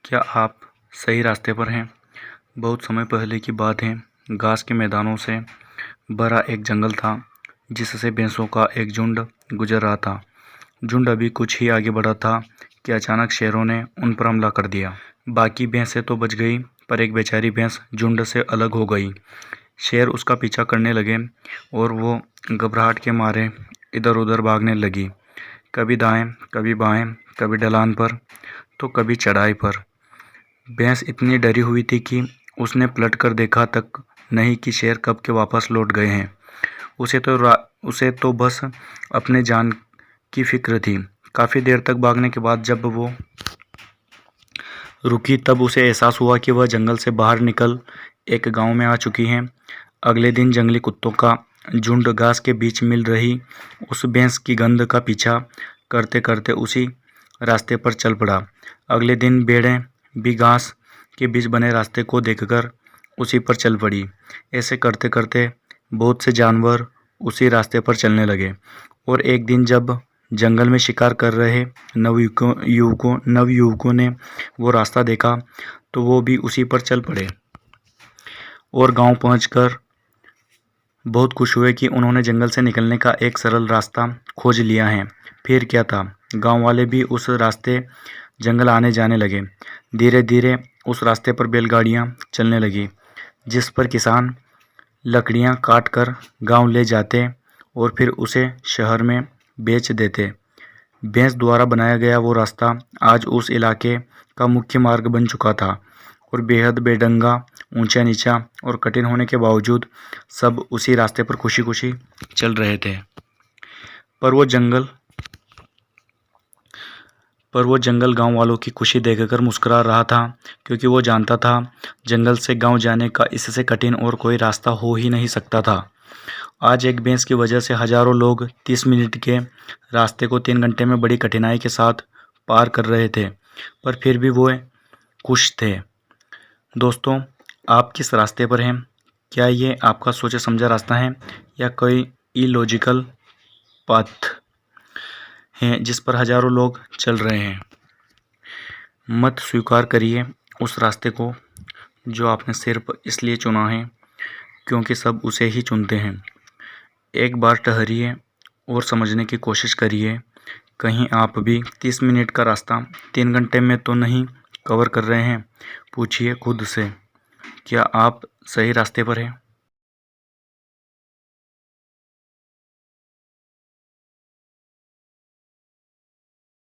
क्या आप सही रास्ते पर हैं? बहुत समय पहले की बात है। घास के मैदानों से भरा एक जंगल था जिससे भैंसों का एक झुंड गुजर रहा था। झुंड अभी कुछ ही आगे बढ़ा था कि अचानक शेरों ने उन पर हमला कर दिया। बाकी भैंसें तो बच गई, पर एक बेचारी भैंस झुंड से अलग हो गई। शेर उसका पीछा करने लगे और वो घबराहट के मारे इधर उधर भागने लगी, कभी दाएं, कभी बाएं, कभी ढलान पर तो कभी चढ़ाई पर। भैंस इतनी डरी हुई थी कि उसने पलट कर देखा तक नहीं कि शेर कब के वापस लौट गए हैं। उसे तो बस अपने जान की फिक्र थी। काफ़ी देर तक भागने के बाद जब वो रुकी तब उसे एहसास हुआ कि वह जंगल से बाहर निकल एक गांव में आ चुकी हैं। अगले दिन जंगली कुत्तों का झुंड घास के बीच मिल रही उस भैंस की गंध का पीछा करते करते उसी रास्ते पर चल पड़ा। अगले दिन भेड़ें भी घास के बीच बने रास्ते को देखकर उसी पर चल पड़ी। ऐसे करते करते बहुत से जानवर उसी रास्ते पर चलने लगे और एक दिन जब जंगल में शिकार कर रहे नवयुवकों ने वो रास्ता देखा तो वो भी उसी पर चल पड़े और गांव पहुंचकर बहुत खुश हुए कि उन्होंने जंगल से निकलने का एक सरल रास्ता खोज लिया है। फिर क्या था, गांव वाले भी उस रास्ते जंगल आने जाने लगे। धीरे धीरे उस रास्ते पर बैलगाड़ियां चलने लगी जिस पर किसान लकड़ियां काट कर गाँव ले जाते और फिर उसे शहर में बेच देते। भैंस द्वारा बनाया गया वो रास्ता आज उस इलाके का मुख्य मार्ग बन चुका था और बेहद बेढंगा, ऊंचा नीचा और कठिन होने के बावजूद सब उसी रास्ते पर खुशी खुशी चल रहे थे। पर वो जंगल गांव वालों की खुशी देखकर मुस्कुरा रहा था, क्योंकि वो जानता था जंगल से गांव जाने का इससे कठिन और कोई रास्ता हो ही नहीं सकता था। आज एक भैंस की वजह से हजारों लोग 30 मिनट के रास्ते को 3 घंटे में बड़ी कठिनाई के साथ पार कर रहे थे, पर फिर भी वो खुश थे। दोस्तों, आप किस रास्ते पर हैं? क्या ये आपका सोचा समझा रास्ता है या कोई इलॉजिकल पाथ है जिस पर हजारों लोग चल रहे हैं? मत स्वीकार करिए उस रास्ते को जो आपने सिर्फ इसलिए चुना है क्योंकि सब उसे ही चुनते हैं। एक बार ठहरिए और समझने की कोशिश करिए, कहीं आप भी 30 मिनट का रास्ता 3 घंटे में तो नहीं कवर कर रहे हैं। पूछिए खुद से, क्या आप सही रास्ते पर हैं?